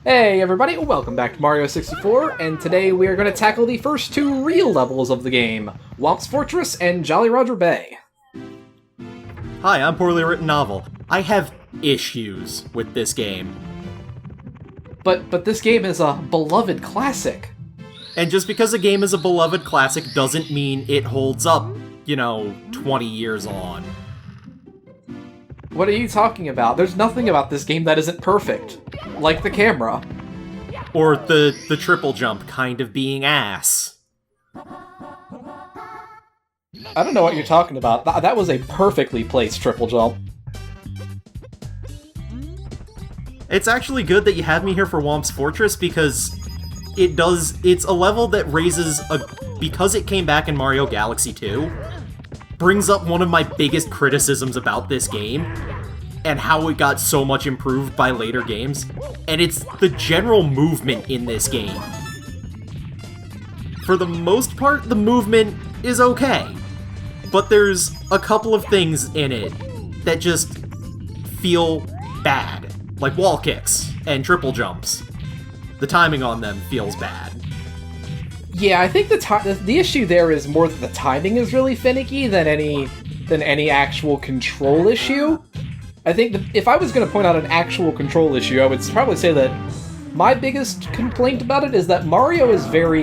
Hey everybody, welcome back to Mario 64, and today we are going to tackle the first two real levels of the game, Whomp's Fortress and Jolly Roger Bay. Hi, I'm PoorlyWrittenNovel. I have issues with this game. But this game is a beloved classic. And just because a game is a beloved classic doesn't mean it holds up, 20 years on. What are you talking about? There's nothing about this game that isn't perfect. Like the camera. Or the triple jump kind of being ass. I don't know what you're talking about. That was a perfectly placed triple jump. It's actually good that you have me here for Whomp's Fortress because it's a level that because it came back in Mario Galaxy 2, brings up one of my biggest criticisms about this game, and how it got so much improved by later games, and it's the general movement in this game. For the most part, the movement is okay, but there's a couple of things in it that just feel bad, like wall kicks and triple jumps. The timing on them feels bad. Yeah, I think the issue there is more that the timing is really finicky than any actual control issue. I think if I was going to point out an actual control issue, I would probably say that my biggest complaint about it is that Mario is very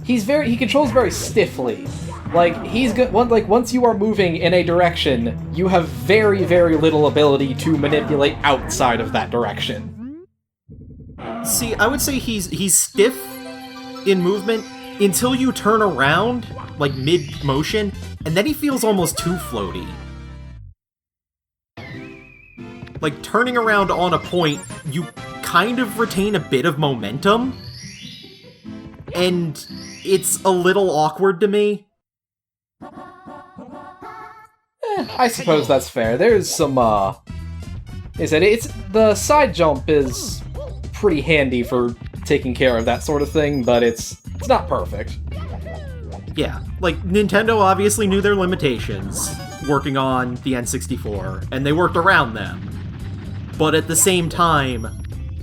he controls very stiffly. Like once you are moving in a direction, you have very, very little ability to manipulate outside of that direction. See, I would say he's stiff in movement until you turn around, like mid-motion, and then he feels almost too floaty. Like, turning around on a point, you kind of retain a bit of momentum, and it's a little awkward to me. I suppose that's fair. There's some, the side jump is pretty handy for taking care of that sort of thing, but it's not perfect. Yeah, like, Nintendo obviously knew their limitations working on the N64, and they worked around them. But at the same time,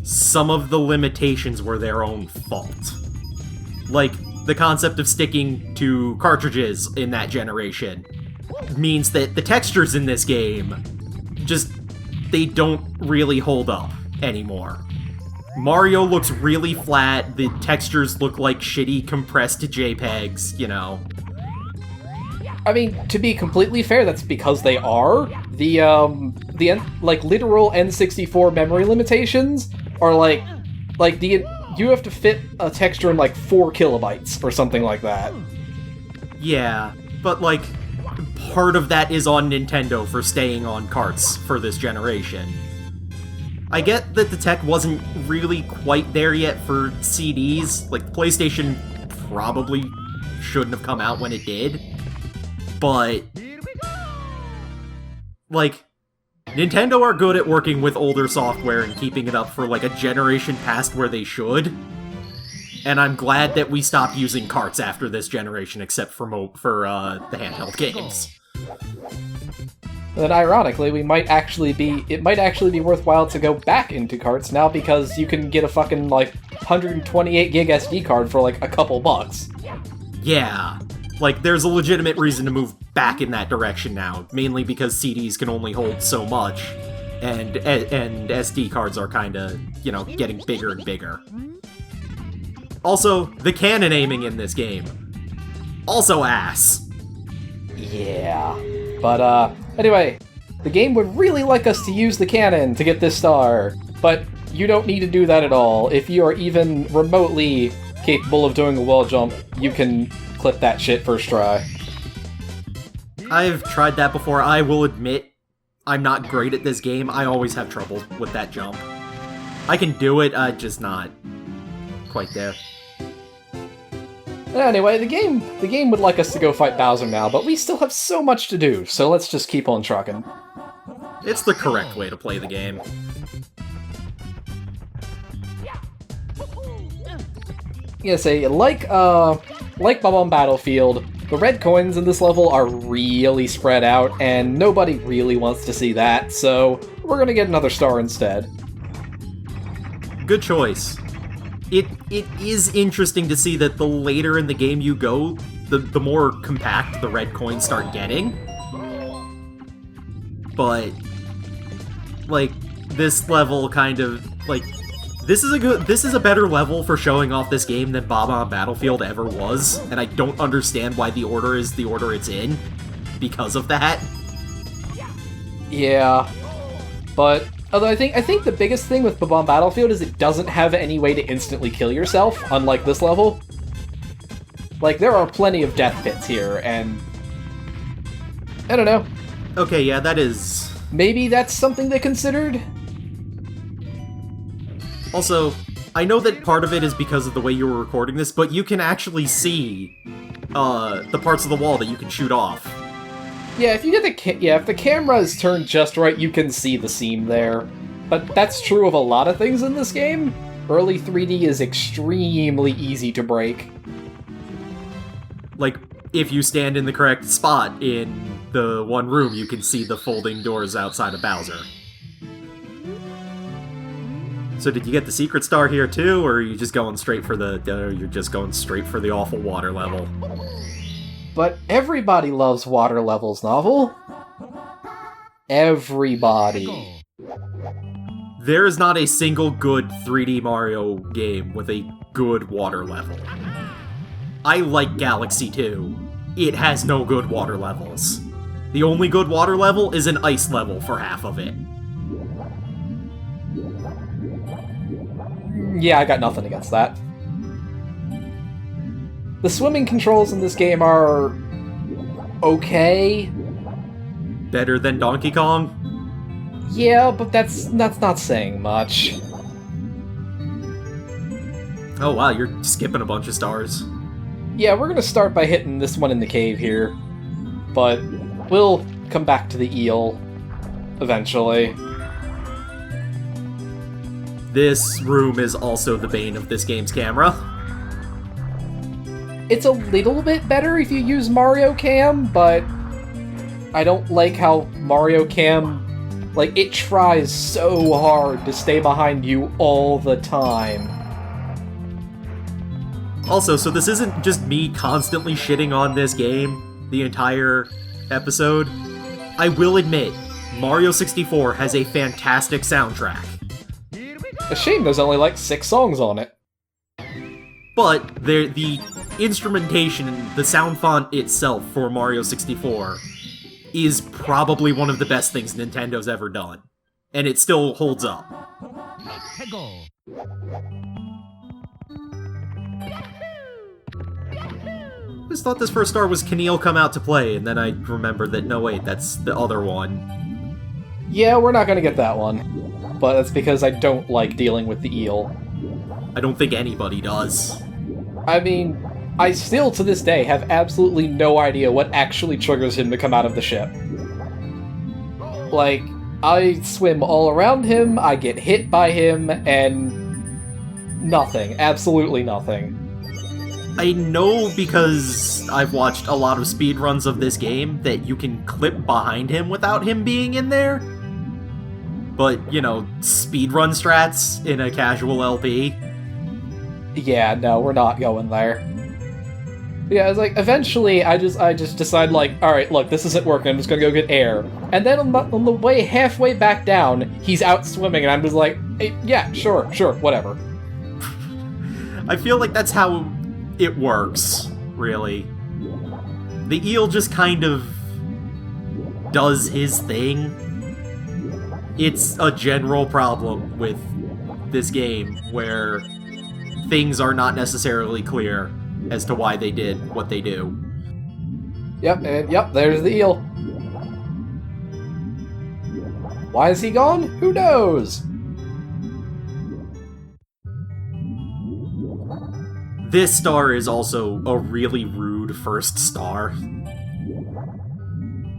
some of the limitations were their own fault. Like, the concept of sticking to cartridges in that generation means that the textures in this game they don't really hold up anymore. Mario looks really flat, the textures look like shitty compressed JPEGs, I mean, to be completely fair, that's because they are. The literal N64 memory limitations are you have to fit a texture in 4 kilobytes or something like that. Yeah, but part of that is on Nintendo for staying on carts for this generation. I get that the tech wasn't really quite there yet for CDs, the PlayStation probably shouldn't have come out when it did, but Nintendo are good at working with older software and keeping it up for a generation past where they should, and I'm glad that we stopped using carts after this generation, except for the handheld games. Then ironically, it might actually be worthwhile to go back into carts now because you can get a fucking 128 gig SD card for a couple bucks. Yeah, there's a legitimate reason to move back in that direction now, mainly because CDs can only hold so much, and SD cards are kinda, getting bigger and bigger. Also, the cannon aiming in this game, also ass. Yeah, but anyway, the game would really like us to use the cannon to get this star, but you don't need to do that at all. If you are even remotely capable of doing a wall jump, you can clip that shit first try. I've tried that before. I will admit, I'm not great at this game. I always have trouble with that jump. I can do it, just not quite there. Anyway, the game would like us to go fight Bowser now, but we still have so much to do, so let's just keep on trucking. It's the correct way to play the game. Yeah, say, like Bob on Battlefield, the red coins in this level are really spread out, and nobody really wants to see that, so we're gonna get another star instead. Good choice. It is interesting to see that the later in the game you go, the more compact the red coins start getting. But, like, this level kind of, like, this is a better level for showing off this game than Bob-omb Battlefield ever was, and I don't understand why the order is the order it's in because of that. Yeah, but although I think the biggest thing with Bob-omb Battlefield is it doesn't have any way to instantly kill yourself, unlike this level. Like, there are plenty of death pits here, and I don't know. Okay, yeah, that is... Maybe that's something they considered? Also, I know that part of it is because of the way you were recording this, but you can actually see the parts of the wall that you can shoot off. Yeah, if you get if the camera is turned just right, you can see the seam there. But that's true of a lot of things in this game. Early 3D is extremely easy to break. Like, if you stand in the correct spot in the one room, you can see the folding doors outside of Bowser. So did you get the secret star here too, or are you just going straight for the awful water level? But everybody loves water levels, Novel. Everybody. There is not a single good 3D Mario game with a good water level. I like Galaxy 2. It has no good water levels. The only good water level is an ice level for half of it. Yeah, I got nothing against that. The swimming controls in this game are... okay. Better than Donkey Kong? Yeah, but that's not saying much. Oh wow, you're skipping a bunch of stars. Yeah, we're gonna start by hitting this one in the cave here. But we'll come back to the eel eventually. This room is also the bane of this game's camera. It's a little bit better if you use Mario Cam, but I don't like how Mario Cam, like, it tries so hard to stay behind you all the time. Also, so this isn't just me constantly shitting on this game the entire episode. I will admit, Mario 64 has a fantastic soundtrack. A shame there's only like 6 songs on it. But the instrumentation, the sound font itself for Mario 64 is probably one of the best things Nintendo's ever done. And it still holds up. I just thought this first star was Keneal Come Out to Play, and then I remembered that, no wait, that's the other one. Yeah, we're not gonna get that one. But that's because I don't like dealing with the eel. I don't think anybody does. I mean, I still to this day have absolutely no idea what actually triggers him to come out of the ship. Like, I swim all around him, I get hit by him, and nothing. Absolutely nothing. I know because I've watched a lot of speedruns of this game that you can clip behind him without him being in there. But, you know, speedrun strats in a casual LP. Yeah, no, we're not going there. Yeah, it's like, eventually, I just decide, like, alright, look, this isn't working, I'm just gonna go get air. And then on the way halfway back down, he's out swimming, and I'm just like, hey, yeah, sure, whatever. I feel like that's how it works, really. The eel just kind of does his thing. It's a general problem with this game, where things are not necessarily clear as to why they did what they do. Yep, and yep, there's the eel. Why is he gone? Who knows? This star is also a really rude first star.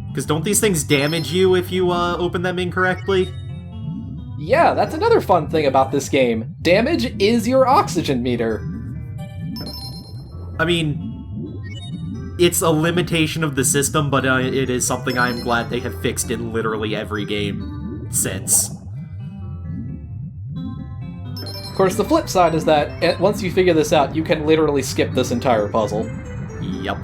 Because don't these things damage you if you open them incorrectly? Yeah, that's another fun thing about this game. Damage is your oxygen meter. I mean, it's a limitation of the system, but it is something I'm glad they have fixed in literally every game since. Of course, the flip side is that once you figure this out, you can literally skip this entire puzzle. Yep.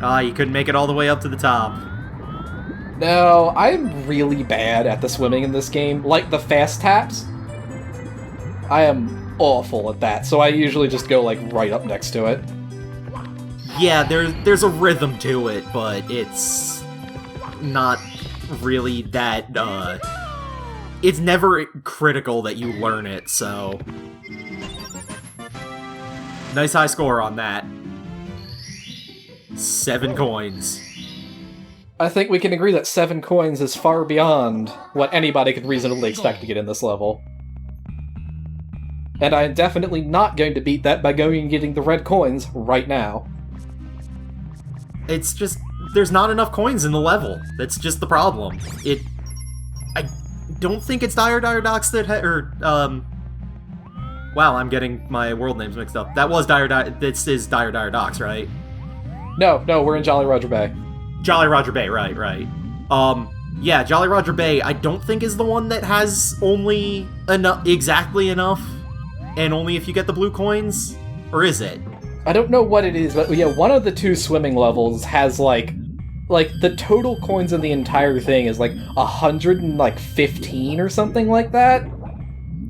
Ah, you couldn't make it all the way up to the top. No, I'm really bad at the swimming in this game. Like, the fast taps, I am awful at that, so I usually just go, like, right up next to it. Yeah, there's a rhythm to it, but it's not really that, it's never critical that you learn it, so... Nice high score on that. 7 coins. I think we can agree that 7 coins is far beyond what anybody could reasonably expect to get in this level. And I am definitely not going to beat that by going and getting the red coins right now. It's just, there's not enough coins in the level. That's just the problem. I don't think it's Dire Docks that wow, I'm getting my world names mixed up. That was this is Dire Docks, right? No, we're in Jolly Roger Bay. Jolly Roger Bay, right. Yeah, Jolly Roger Bay, I don't think is the one that has only exactly enough, and only if you get the blue coins, or is it? I don't know what it is, but yeah, one of the 2 swimming levels has like the total coins in the entire thing is like 115 or something like that.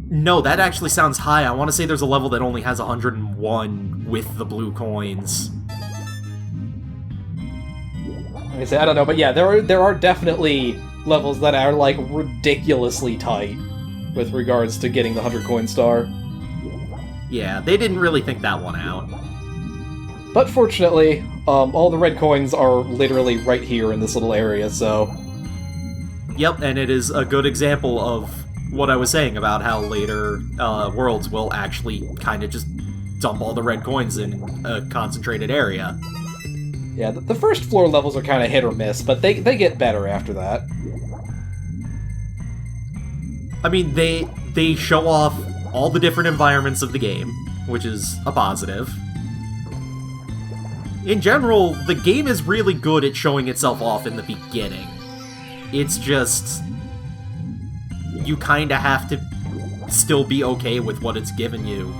No, that actually sounds high. I want to say there's a level that only has 101 with the blue coins. Like I say, I don't know, but yeah, there are definitely levels that are like ridiculously tight with regards to getting the 100 coin star. Yeah, they didn't really think that one out. But fortunately, all the red coins are literally right here in this little area, so... Yep, and it is a good example of what I was saying about how later worlds will actually kind of just dump all the red coins in a concentrated area. Yeah, the first floor levels are kind of hit or miss, but they get better after that. I mean, they show off all the different environments of the game, which is a positive. In general, the game is really good at showing itself off in the beginning. It's just... you kinda have to still be okay with what it's given you.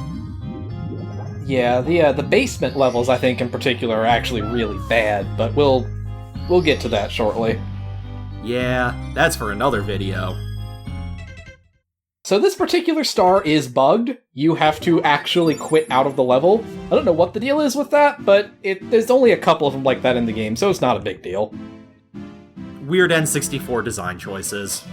Yeah, the basement levels, I think, in particular, are actually really bad, but we'll get to that shortly. Yeah, that's for another video. So this particular star is bugged. You have to actually quit out of the level. I don't know what the deal is with that, but there's only a couple of them like that in the game, so it's not a big deal. Weird N64 design choices.